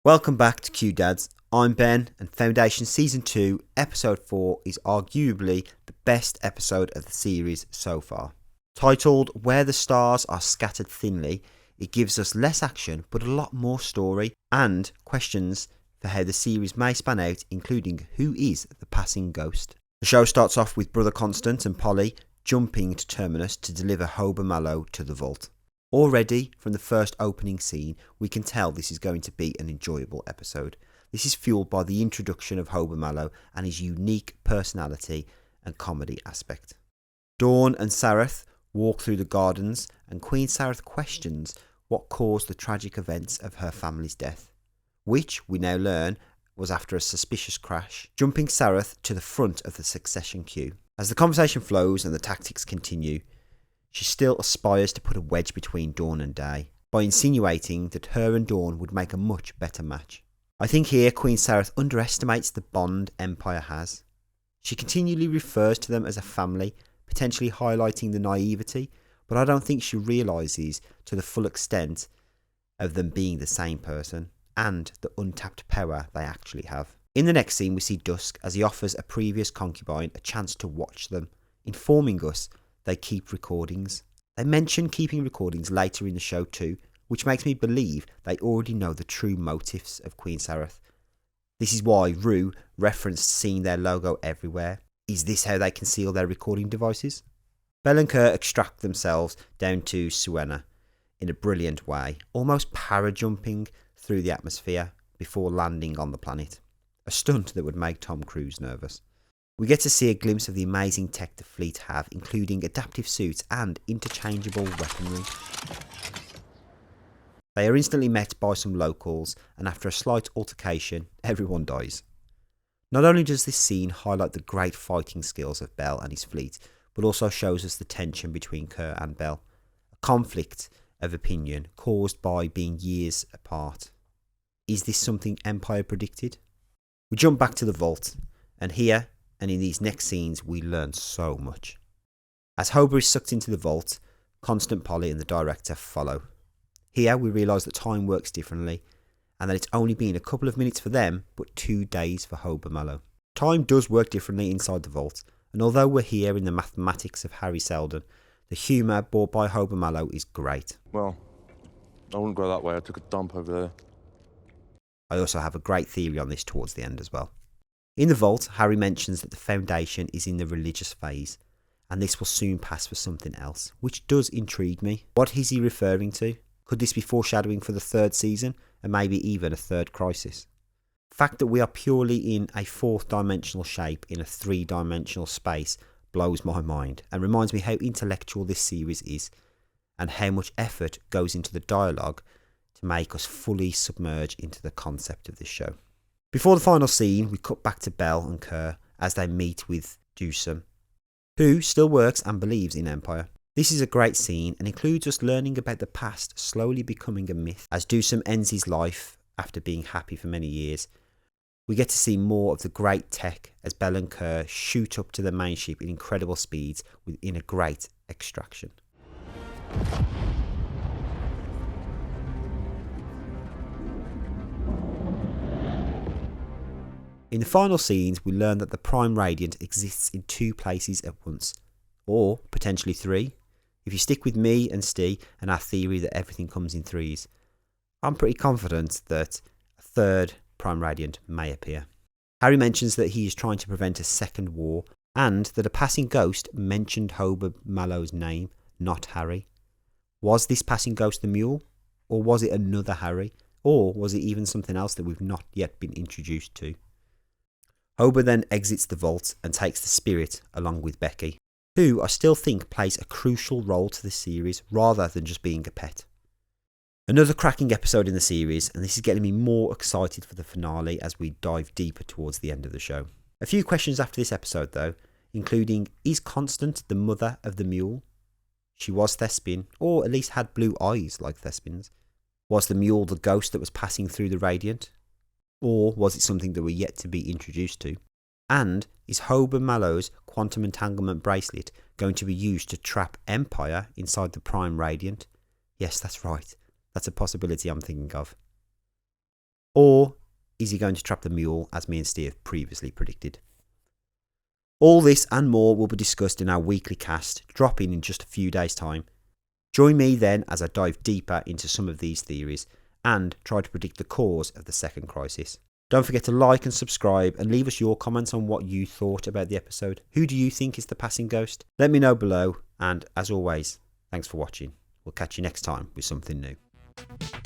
Welcome back to Q Dads. I'm Ben, and Foundation Season 2, Episode 4 is arguably the best episode of the series so far. Titled Where the Stars Are Scattered Thinly, it gives us less action but a lot more story and questions for how the series may span out, including who is the passing ghost. The show starts off with Brother Constant and Polly jumping to Terminus to deliver Hober Mallow to the vault. Already, from the first opening scene, we can tell this is going to be an enjoyable episode. This is fueled by the introduction of Hober Mallow and his unique personality and comedy aspect. Dawn and Sarath walk through the gardens, and Queen Sarath questions what caused the tragic events of her family's death, which, we now learn, was after a suspicious crash, jumping Sarath to the front of the succession queue. As the conversation flows and the tactics continue, she still aspires to put a wedge between Dawn and Day, by insinuating that her and Dawn would make a much better match. I think here Queen Sarath underestimates the bond Empire has. She continually refers to them as a family, potentially highlighting the naivety, but I don't think she realises to the full extent of them being the same person, and the untapped power they actually have. In the next scene we see Dusk as he offers a previous concubine a chance to watch them, informing us they keep recordings. They mention keeping recordings later in the show too, which makes me believe they already know the true motives of Queen Sarath. This is why Rue referenced seeing their logo everywhere. Is this how they conceal their recording devices? Belle and Kerr extract themselves down to Suena in a brilliant way, almost para-jumping through the atmosphere before landing on the planet. A stunt that would make Tom Cruise nervous. We get to see a glimpse of the amazing tech the fleet have, including adaptive suits and interchangeable weaponry. They are instantly met by some locals, and after a slight altercation, everyone dies. Not only does this scene highlight the great fighting skills of Bell and his fleet, but also shows us the tension between Kerr and Bell, a conflict of opinion caused by being years apart. Is this something Empire predicted? We jump back to the vault, and here, and in these next scenes, we learn so much. As Hober is sucked into the vault, Constant, Polly and the director follow. Here we realise that time works differently, and that it's only been a couple of minutes for them, but 2 days for Hober Mallow. Time does work differently inside the vault, and although we're here in the mathematics of Harry Seldon, the humour brought by Hober Mallow is great. Well, I wouldn't go that way, I took a dump over there. I also have a great theory on this towards the end as well. In the vault, Harry mentions that the Foundation is in the religious phase, and this will soon pass for something else, which does intrigue me. What is he referring to? Could this be foreshadowing for the 3rd season, and maybe even a 3rd crisis? The fact that we are purely in a 4th dimensional shape in a 3-dimensional space blows my mind, and reminds me how intellectual this series is, and how much effort goes into the dialogue to make us fully submerge into the concept of this show. Before the final scene, we cut back to Belle and Kerr as they meet with Dewsum, who still works and believes in Empire. This is a great scene and includes us learning about the past slowly becoming a myth. As Dewsum ends his life after being happy for many years, we get to see more of the great tech as Belle and Kerr shoot up to the main ship in incredible speeds within a great extraction. In the final scenes, we learn that the Prime Radiant exists in 2 places at once, or potentially 3. If you stick with me and Steve and our theory that everything comes in 3s, I'm pretty confident that a 3rd Prime Radiant may appear. Harry mentions that he is trying to prevent a 2nd war, and that a passing ghost mentioned Hober Mallow's name, not Harry. Was this passing ghost the mule? Or was it another Harry? Or was it even something else that we've not yet been introduced to? Hober then exits the vault and takes the spirit along with Becky, who I still think plays a crucial role to this series rather than just being a pet. Another cracking episode in the series, and this is getting me more excited for the finale as we dive deeper towards the end of the show. A few questions after this episode though, including, is Constant the mother of the mule? She was Thespin, or at least had blue eyes like Thespin's. Was the mule the ghost that was passing through the Radiant? Or was it something that we're yet to be introduced to? And is Hober Mallow's quantum entanglement bracelet going to be used to trap Empire inside the Prime Radiant? Yes, that's right. That's a possibility I'm thinking of. Or is he going to trap the mule, as me and Steve previously predicted? All this and more will be discussed in our weekly cast, dropping in just a few days' time. Join me then as I dive deeper into some of these theories and try to predict the cause of the second crisis. Don't forget to like and subscribe and leave us your comments on what you thought about the episode. Who do you think is the passing ghost? Let me know below, and as always, thanks for watching. We'll catch you next time with something new.